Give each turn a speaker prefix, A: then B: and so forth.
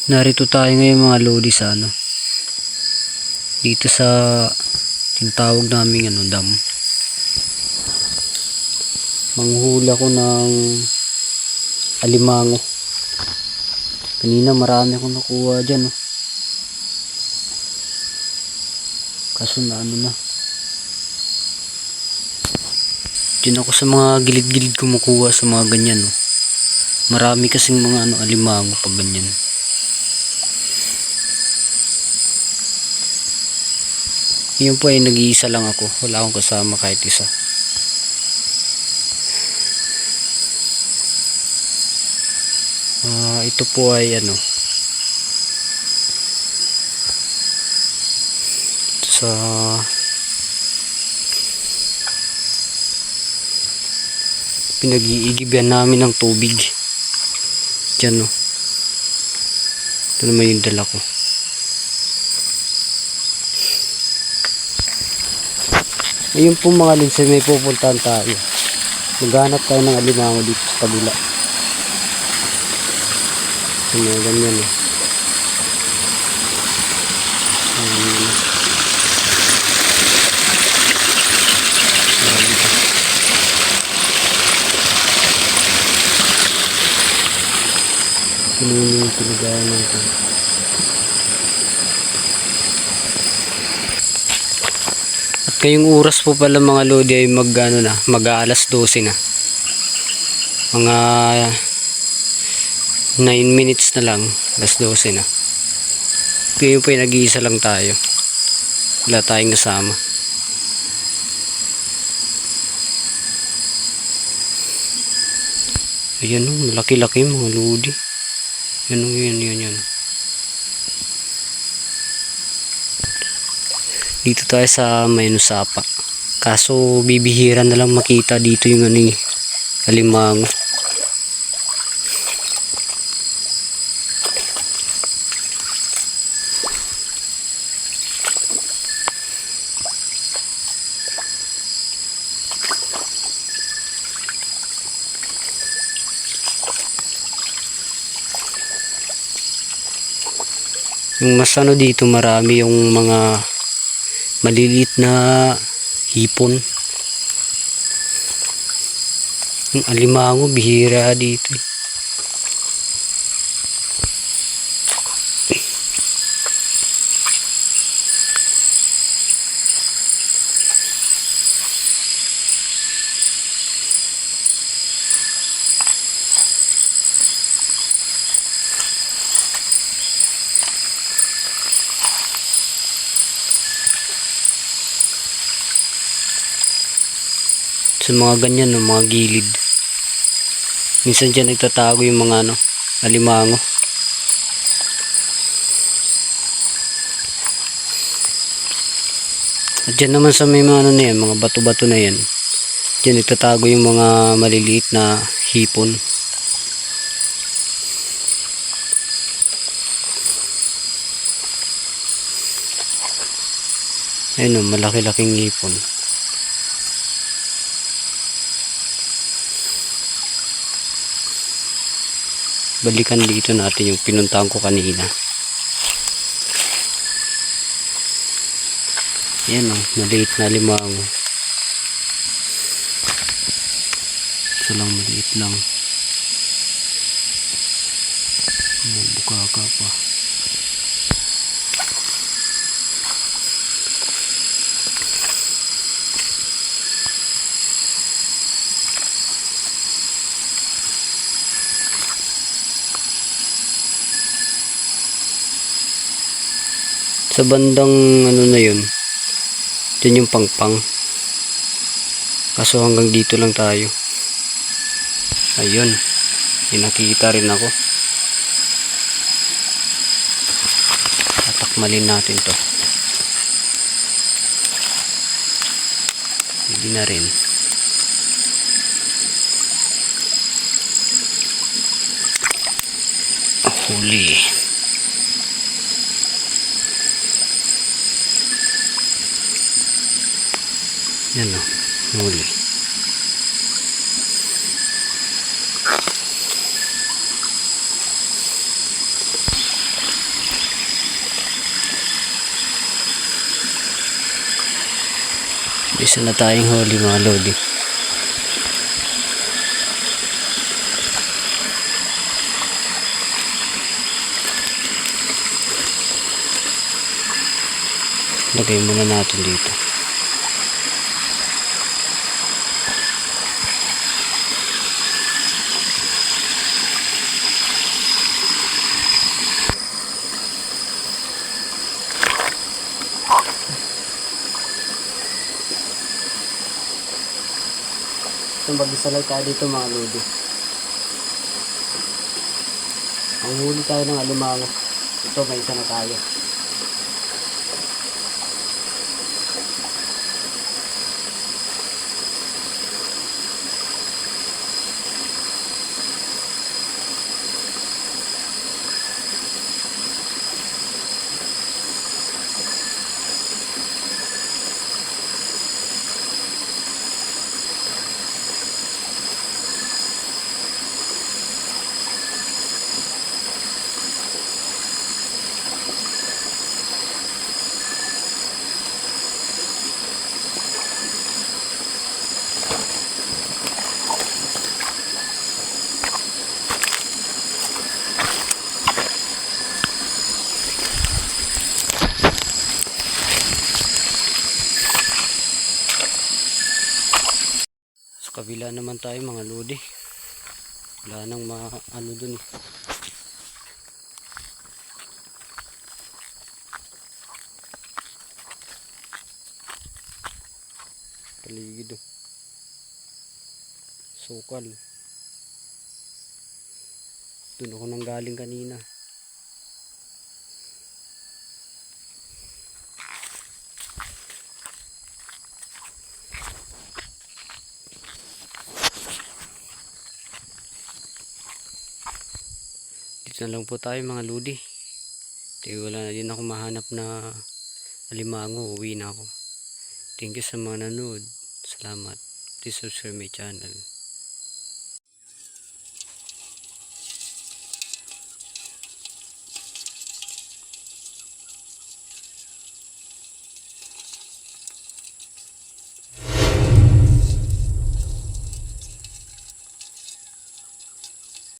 A: Narito tayo ngayon mga lodi sa dito sa tinatawag naming dam. Manghula ko ng alimango. Kanina marami akong nakuha dyan. Kaso na na. Diyan ako sa mga gilid-gilid kumukuha sa mga ganyan. Marami kasing mga alimango pag ganyan. Yun po ay nag-iisa lang ako. Wala akong kasama kahit isa. Ito po ay sa pinag-iigiban namin ng tubig. Diyan Ito naman yung dala ko. Ayun po mga linsa, may pupuntahan tayo. Maghanap tayo ng alimango dito sa kabila. Mga ganyan yung pinagawa natin. At kayong oras po pala mga lodi ay mag-aalas 12 na. Mga 9 minutes na lang, alas 12 na. Ngayon po ay nag-iisa lang tayo. Wala tayong kasama. Ayan malaki-laki mga lodi. Yan. Dito tayo sa Maynosapa. Kaso bibihira na lang makita dito yung alimango. Yung mas dito marami yung mga maliliit na hipon. Yung alimango bihira dito. Sa mga ganyan mga gilid. Minsan dyan nagtatago yung mga alimango. At dyan naman sa may mga na yan, mga bato-bato na yan, dyan nagtatago yung mga maliliit na hipon. Ayun malaki-laking hipon. Balikan dito natin yung pinuntahan ko kanina. Yan maliit na alimango. Isa lang maliit lang. Bukaka pa. Sa bandang na yun, dyan yung pangpang. Kaso hanggang dito lang tayo. Ayun, nakikita rin ako. Tatakmalin natin to. Hindi na rin. Huli. Yan huli. Isa na tayong huli mga lodi. Lagay muna natin dito. So mag-isalay tayo dito mga lodi. Ang huli tayo ng alimango. Ito may isa na tayo. Sa kabila naman tayo mga lodi. Wala nang ano dun eh. Paligid oh. Sukal. Dun ako nang galing kanina. Dito na lang po tayo mga lodi. Wala na din ako mahanap na alimango. Uwi na ako. Thank you sa mga nanood. Salamat. Please subscribe my channel.